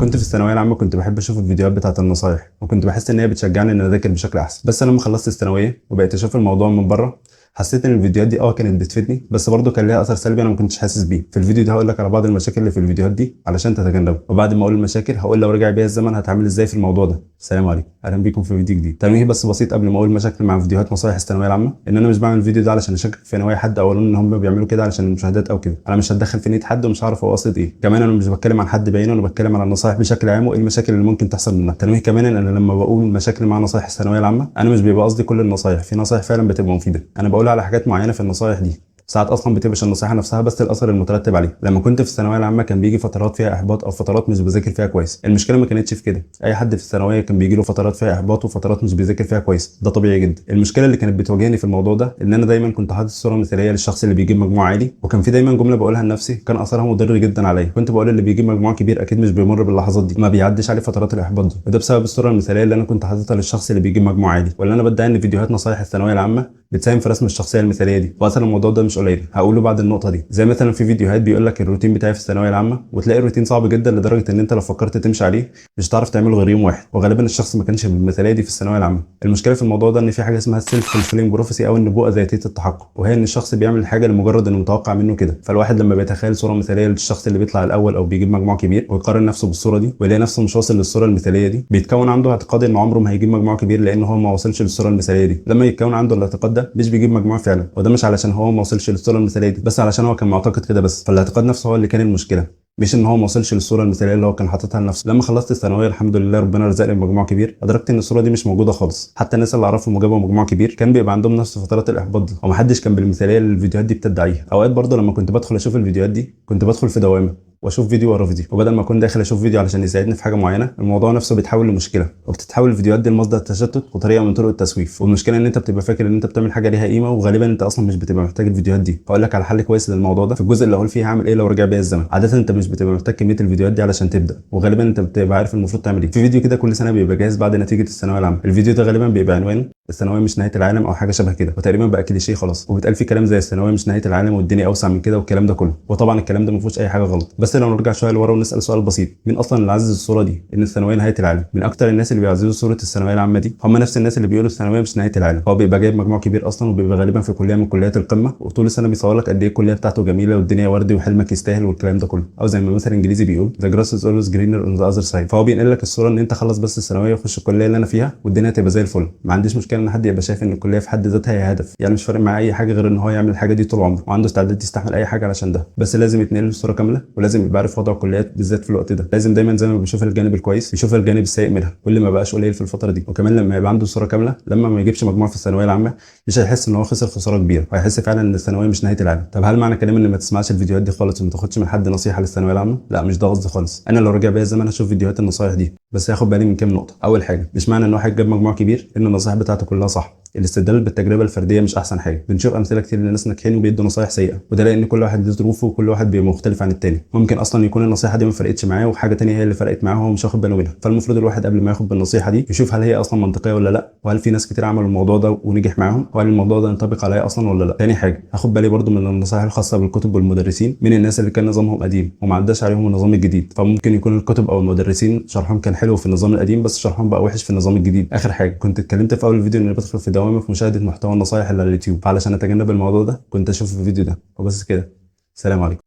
كنت في الثانويه العامه كنت بحب اشوف الفيديوهات بتاعه النصايح، وكنت بحس ان هي بتشجعني ان اذاكر بشكل احسن. بس لما خلصت الثانويه وبقيت اشوف الموضوع من بره، حسيت ان الفيديوهات دي كانت بتفيدني، بس برضه كان ليها اثر سلبي انا ما كنتش حاسس بيه. في الفيديو ده هقول لك على بعض المشاكل اللي في الفيديوهات دي علشان تتجنبها، وبعد ما اقول المشاكل هقول لو رجع بيا الزمن هتعامل ازاي في الموضوع ده. السلام عليكم، اهلا بيكم في فيديو جديد. تنويه بس بسيط قبل ما اقول مشاكل مع فيديوهات نصايح الثانويه العامه، ان انا مش بعمل الفيديو ده علشان اشكك في نوايا حد او اقول ان هم بيعملوا كده علشان المشاهدات او كده. انا مش هتدخل في نيه حد ومش هعرف هو قصد ايه. كمان انا مش بتكلم عن حد بعينه، انا بتكلم عن النصايح بشكل عام وايه المشاكل اللي ممكن تحصل منها. تنويه كمان ان انا لما بقول مشاكل مع نصايح الثانويه العامه، انا مش بيبقى قصدي كل النصايح، في نصايح فعلا بتبقى مفيده، انا بقول على حاجات معينه في النصايح دي. ساعات اصلا بتبقاش النصيحه نفسها بس الاثر المترتب عليه. لما كنت في الثانويه العامه كان بيجي فترات فيها احباط او فترات مش بذاكر فيها كويس. المشكله ما كانتش في كده، اي حد في الثانويه كان بيجي له فترات فيها احباط وفترات مش بيذاكر فيها كويس، ده طبيعي جدا. المشكله اللي كانت بتواجهني في الموضوع ده ان انا دايما كنت حاطط صوره مثاليه للشخص اللي بيجيب مجموع عالي، وكان في دايما جمله بقولها لنفسي كان اثرها مضر جدا عليا. كنت بقول اللي بيجيب مجموع كبير اكيد مش بيمر باللحظات دي، ما بيعديش عليه فترات الاحباط دي، وده بسبب الصوره المثاليه اللي انا كنت حاططها للشخص اللي بيجيب مجموع عالي. ولا انا بدعي ان فيديوهات نصايح الثانويه العامه بتساهم في رسم الشخصيه المثاليه دي، واثر الموضوع ده مش قليل هقوله بعد النقطه دي. زي مثلا في فيديوهات بيقول لك الروتين بتاعي في الثانويه العامه، وتلاقي الروتين صعب جدا لدرجه ان انت لو فكرت تمشي عليه مش هتعرف تعمله غير يوم واحد، وغالبا الشخص ما كانش بالمثاليه دي في الثانويه العامه. المشكله في الموضوع ده ان في حاجه اسمها السيلف فولفيلينج بروفيسي او النبوءه ذاتيه التحقق، وهي ان الشخص بيعمل الحاجه لمجرد انه متوقع منه كده. فالواحد لما بيتخيل صوره مثاليه للشخص اللي بيطلع الاول او بيجيب مجموع كبير ويقارن نفسه بالصوره دي ويلاقي نفسه مش واصل للصوره المثاليه دي، بيتكون عنده اعتقاد ان عمره ما هيجيب مجموع كبير لان هو ما وصلش للصوره المثاليه دي. لما يتكون عنده الاعتقاد ده مش بيجيب مجموع فعلا، وده مش علشان هو ما وصلش للصوره المثاليه دي، بس علشان هو كان معتقد كده بس. فالاعتقاد نفسه هو اللي كان المشكله، مش ان هو ما وصلش للصوره المثاليه اللي هو كان حاططها لنفسه. لما خلصت الثانويه الحمد لله ربنا رزقني بمجموع كبير، ادركت ان الصوره دي مش موجوده خالص. حتى الناس اللي اعرفهم وجابوا مجموع كبير كان بيبقى عندهم نفس فترات الاحباط دي، ومحدش كان بالمثاليه اللي الفيديوهات دي بتدعيها. اوقات برضه لما كنت بدخل اشوف الفيديوهات دي كنت بدخل في دوامه واشوف فيديو ورا فيديو، وبدل ما اكون داخل اشوف فيديو علشان يساعدني في حاجه معينه، الموضوع نفسه بيتحول لمشكله، وبتتحول الفيديوهات دي لمصدر تشتت وطريقه من طرق التسويف. والمشكله ان انت بتبقى فاكر ان انت بتعمل حاجه ليها قيمه، وغالبا انت اصلا مش بتبقى محتاج الفيديوهات دي. هقول لك على حل كويس للموضوع ده في الجزء اللي هقول فيه هعمل ايه لو رجع بيا الزمن. عاده انت مش بتبقى محتاج كميه الفيديوهات دي علشان تبدا، وغالبا انت بتبقى عارف المفروض تعمل ايه. في فيديو كده كل سنه بيبقى جاهز بعد نتيجه الثانويه العامه، الفيديو ده غالبا بيبقى عنوانه الثانويه مش نهايه العالم او حاجه شبه كده، وتقريبا بقى كليشيه خلاص، وبيتقال فيه كلام زي الثانويه مش نهايه العالم والدنيا اوسع من كده والكلام ده كله. وطبعا الكلام ده ما فيهوش اي حاجه غلط، بس لو نرجع شويه لورا ونسال سؤال بسيط، مين اصلا اللي عزز الصوره دي ان الثانويه نهايه العالم؟ من اكتر الناس اللي بيعززوا صوره الثانويه العامه دي هم نفس الناس اللي بيقولوا الثانويه مش نهايه العالم. هو بيبقى جايب مجموع كبير اصلا، وبيبقى غالبا في كليه من كليات القمه، وطول السنه بيصور لك قد ايه الكليه بتاعته جميله والدنيا وردي وحلمك يستاهل والكلام ده كله، او زي ما مثلا انجليزي بيقول the grass is always greener on the other side. فهو بينقل لك الصوره ان انت خلص بس الثانويه وخش الكليه اللي انا فيها والدنيا تبقى زي الفل. ما عنديش مشكله ان حد يبقى شايف ان الكليه في حد ذاتها هي هدف، يعني مش فارق معاه اي حاجه غير ان هو يعمل الحاجه دي طول عمره، وعنده استعداد يستحمل اي حاجه علشان ده. بس لازم يتنقل له الصوره كامله، ولازم يبقى عارف وضع الكليات بالذات في الوقت ده. لازم دايما زي ما بيشوف الجانب الكويس يشوف الجانب السيء منها، واللي ما بقاش قليل في الفتره دي. وكمان لما يبقى عنده الصوره كامله، لما ما يجيبش مجموع في الثانويه العامه مش هيحس ان هو خسر خساره كبيره، وهيحس فعلا ان الثانويه مش نهايه العالم. طب هل معنى كلامي ان ما تسمعش الفيديوهات دي خالص وما تاخدش من حد نصيحه للثانويه العامه؟ لا، مش ده قصدي خالص. انا لو رجع بيا الزمن هشوف فيديوهات النصايح دي، بس هاخد بالي من كام نقطه. اول حاجه، مش معنى ان واحد جاب مجموع كبير ان النصائح بتاعته كلها صح. الاستدلال بالتجربه الفرديه مش احسن حاجه. بنشوف امثله كتير لناس ناجحين وبيدوا نصايح سيئه، وده لان كل واحد له ظروفه وكل واحد بيبقى مختلف عن التاني. ممكن اصلا يكون النصيحه دي ما فرقتش معاه وحاجه تانية هي اللي فرقت معاه وهو مش واخد باله منها. فالمفروض الواحد قبل ما ياخد بالنصيحه دي يشوف هل هي اصلا منطقيه ولا لا، وهل في ناس كتير عملوا الموضوع ده ونجح معاهم، وهل الموضوع ده ينطبق عليا اصلا ولا لا. تاني حاجه، هاخد بالي برده من النصائح الخاصه بالكتب والمدرسين من الناس اللي كان نظامهم قديم وما عداش عليهم النظام الجديد. فممكن يكون الكتب او المدرسين شرحهم كان حلو في النظام القديم بس شرحهم بقى وحش في النظام الجديد. اخر حاجه، كنت اتكلمت في اول الفيديو ان بدخل في دوامه في مشاهده محتوى النصايح اللي على اليوتيوب، فعلشان اتجنب الموضوع ده كنت اشوف الفيديو ده وبس كده. سلام عليكم.